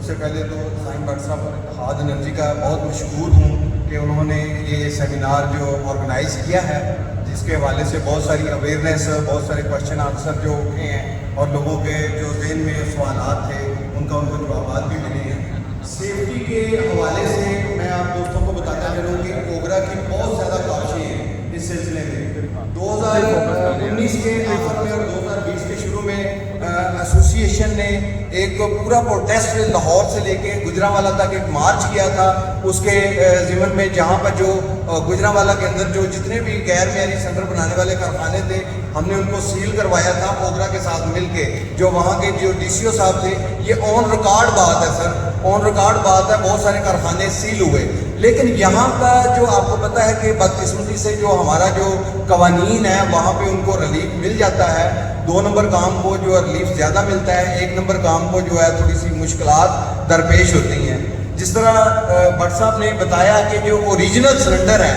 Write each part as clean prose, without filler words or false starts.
سب سے پہلے تو سائن بٹ صاحب اور اتحاد انرجی کا بہت مشکور ہوں کہ انہوں نے یہ سیمینار جو آرگنائز کیا ہے، جس کے حوالے سے بہت ساری اویئرنیس، بہت سارے کوشچن آنسر جو اٹھے ہیں اور لوگوں کے جو ذہن میں سوالات تھے ان کو جوابات بھی ملے ہیں۔ سیفٹی کے حوالے سے میں آپ دوستوں کو بتاتا چلوں کہ اوگرا کی بہت زیادہ کاوشیں ہیں اس سلسلے میں۔ 2019 کے آخر میں اور 2020 کے شروع میں ایسوسی ایشن نے ایک پورا پروٹیسٹ لاہور سے لے کے گجرانوالہ تک ایک مارچ کیا تھا۔ اس کے ضمن میں جہاں پر جو گجرانوالہ کے اندر جو جتنے بھی غیر معیاری سینٹر بنانے والے کارخانے تھے، ہم نے ان کو سیل کروایا تھا اوگرا کے ساتھ مل کے۔ جو وہاں کے جو ڈی سی او صاحب تھے، یہ آن ریکارڈ بات ہے سر، آن ریکارڈ بات ہے، بہت سارے کارخانے سیل ہوئے۔ لیکن یہاں کا جو آپ کو پتہ ہے کہ بدقسمتی سے جو ہمارا جو قوانین ہے وہاں پہ ان کو ریلیف مل جاتا ہے۔ 2 نمبر کام کو جو ریلیف زیادہ ملتا ہے، 1 نمبر کام کو جو ہے تھوڑی سی مشکلات درپیش ہوتی ہیں۔ جس طرح بٹ صاحب نے بتایا کہ جو اوریجنل سلنڈر ہے،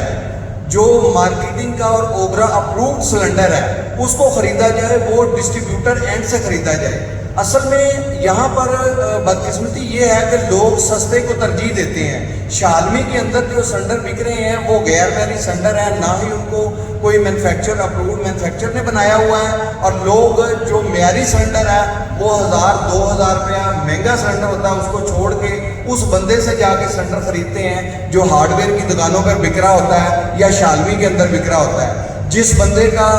جو مارکیٹنگ کا اور اوگرا اپرووڈ سلنڈر ہے، اس کو خریدا جائے وہ ڈسٹریبیوٹر اینڈ سے خریدا جائے۔ اصل میں یہاں پر بدقسمتی یہ ہے کہ لوگ سستے کو ترجیح دیتے ہیں۔ شالمی کے اندر جو سلنڈر بک رہے ہیں وہ غیر معیاری سلنڈر ہیں، نہ ہی ان کو کوئی مینوفیکچر اپرووڈ مینوفیکچر نے بنایا ہوا ہے، اور لوگ جو معیاری سلنڈر ہے وہ 1000-2000 روپیہ مہنگا سلنڈر ہوتا ہے، اس کو چھوڑ کے اس بندے سے جا کے سلنڈر خریدتے ہیں جو ہارڈ ویئر کی دکانوں پر بک رہا ہوتا ہے یا شالمی کے اندر بک رہا ہوتا ہے۔ جس بندے کا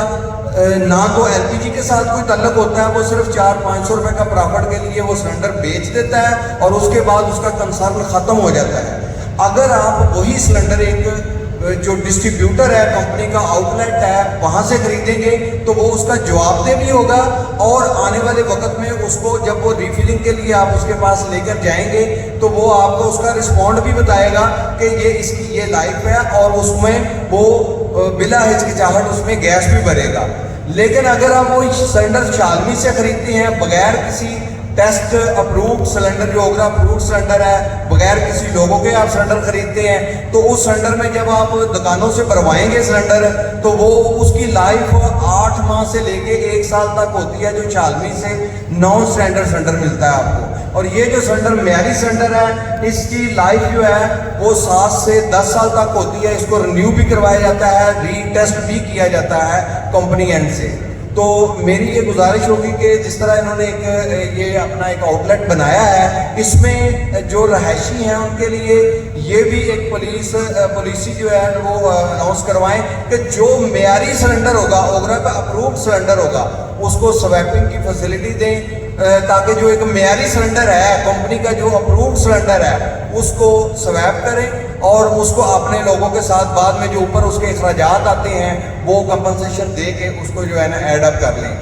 نہ تو ایل پی جی کے ساتھ کوئی تعلق ہوتا ہے، وہ صرف 400-500 روپے کا پرافٹ کے لیے وہ سلنڈر بیچ دیتا ہے اور اس کے بعد اس کا کنسرن ختم ہو جاتا ہے۔ اگر آپ وہی سلنڈر ایک جو ڈسٹریبیوٹر ہے، کمپنی کا آؤٹ لیٹ ہے، وہاں سے خریدیں گے تو وہ اس کا جواب دہ بھی ہوگا، اور آنے والے وقت میں اس کو جب وہ ریفلنگ کے لیے آپ اس کے پاس لے کر جائیں گے تو وہ آپ کو اس کا رسپونڈ بھی بتائے گا کہ یہ اس کی یہ لائف ہے، اور اس میں وہ بلا ہچکچاہٹ اس میں گیس بھی بھرے گا۔ لیکن اگر آپ وہ سلنڈر شالمی سے خریدتے ہیں بغیر کسی ٹیسٹ اپرووڈ سلنڈر، جو اوگرا اپرووڈ سلنڈر ہے، بغیر کسی لوگوں کے آپ سلنڈر خریدتے ہیں، تو اس سلنڈر میں جب آپ دکانوں سے بھروائیں گے سلنڈر، تو وہ اس کی لائف 8 ماہ سے لے کے 1 سال تک ہوتی ہے، جو شالمی سے نان اسٹینڈرڈ سلنڈر ملتا ہے آپ کو۔ اور یہ جو سلنڈر معیاری سلنڈر ہے، اس کی لائف جو ہے وہ 7 سے 10 سال تک ہوتی ہے۔ اس کو رینیو بھی کروایا جاتا ہے، ری ٹیسٹ بھی کیا جاتا ہے کمپنی اینڈ سے۔ تو میری یہ گزارش ہوگی کہ جس طرح انہوں نے یہ اپنا ایک آؤٹ لیٹ بنایا ہے، اس میں جو رہائشی ہیں ان کے لیے یہ بھی ایک پالیسی جو ہے وہ اناؤنس کروائیں کہ جو معیاری سلنڈر ہوگا، اوگرا کا اپرووڈ سلنڈر ہوگا، اس کو سویپنگ کی فیسلٹی دیں، تاکہ جو ایک معیاری سلنڈر ہے، کمپنی کا جو اپرووڈ سلنڈر ہے، اس کو سویپ کریں اور اس کو اپنے لوگوں کے ساتھ بعد میں جو اوپر اس کے اخراجات آتے ہیں وہ کمپنسیشن دے کے اس کو جو ہے نا ایڈ اپ کر لیں۔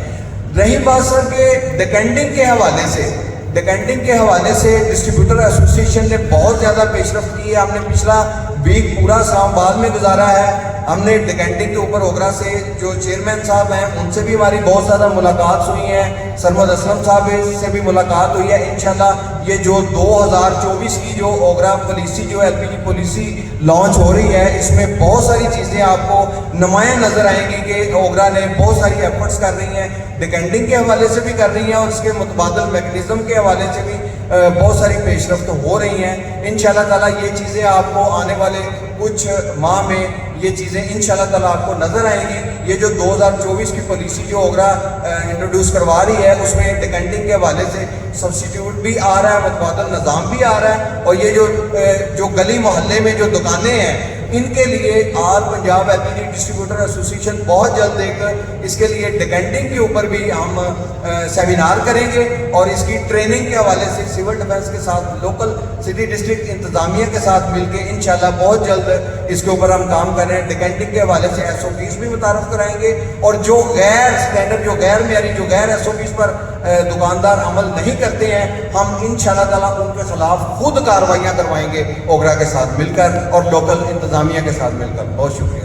رہی بات سر کہ ڈیکنڈنگ کے حوالے سے، ڈیکنڈنگ کے حوالے سے ڈسٹریبیوٹر ایسوسی ایشن نے بہت زیادہ پیش رفت کی ہے۔ ہم نے پچھلا ویک پورا اسلام آباد میں گزارا ہے۔ ہم نے ڈیکنڈنگ کے اوپر اوگرا سے جو چیئرمین صاحب ہیں ان سے بھی ہماری بہت زیادہ ملاقات ہوئی ہیں، سرمد اسلم صاحب سے بھی ملاقات ہوئی ہے۔ انشاءاللہ یہ جو 2024 کی جو اوگرا پالیسی جو ایل پی جی پالیسی لانچ ہو رہی ہے، اس میں بہت ساری چیزیں آپ کو نمایاں نظر آئیں گی کہ اوگرا نے بہت ساری ایفرٹس کر رہی ہیں، ڈیکنڈنگ کے حوالے سے بھی کر رہی ہیں، اور اس کے متبادل میکنزم کے حوالے سے بھی بہت ساری پیش رفت ہو رہی ہیں۔ انشاءاللہ تعالیٰ یہ چیزیں آپ کو آنے والے کچھ ماہ میں یہ چیزیں انشاءاللہ تعالیٰ آپ کو نظر آئیں گی۔ یہ جو 2024 کی پالیسی جو اوگرا انٹروڈیوس کروا رہی ہے، اس میں ڈیکنڈنگ کے حوالے سے سبسٹیٹیوٹ بھی آ رہا ہے، متبادل نظام بھی آ رہا ہے، اور یہ جو گلی محلے میں جو دکانیں ہیں ان کے لیے آل پنجاب ایل پی جی ڈسٹریبیوٹر ایسوسی ایشن بہت جلد ایک اس کے لیے ڈیکنڈنگ کے اوپر بھی ہم سیمینار کریں گے، اور اس کی ٹریننگ کے حوالے سے سول ڈیفنس کے ساتھ لوکل سٹی ڈسٹرکٹ انتظامیہ کے ساتھ مل کے انشاءاللہ بہت جلد اس کے اوپر ہم کام کر رہے ہیں۔ ڈیکنڈنگ کے حوالے سے ایس او پیز بھی متعارف کرائیں گے، اور جو غیر اسٹینڈرڈ، جو غیر معیاری، جو غیر ایس او پیز پر دکاندار عمل نہیں کرتے ہیں، ہم انشاءاللہ تعالیٰ ان کے خلاف خود کارروائیاں کروائیں گے اوگرا کے ساتھ مل کر اور لوکل انتظامیہ کے ساتھ مل کر۔ بہت شکریہ۔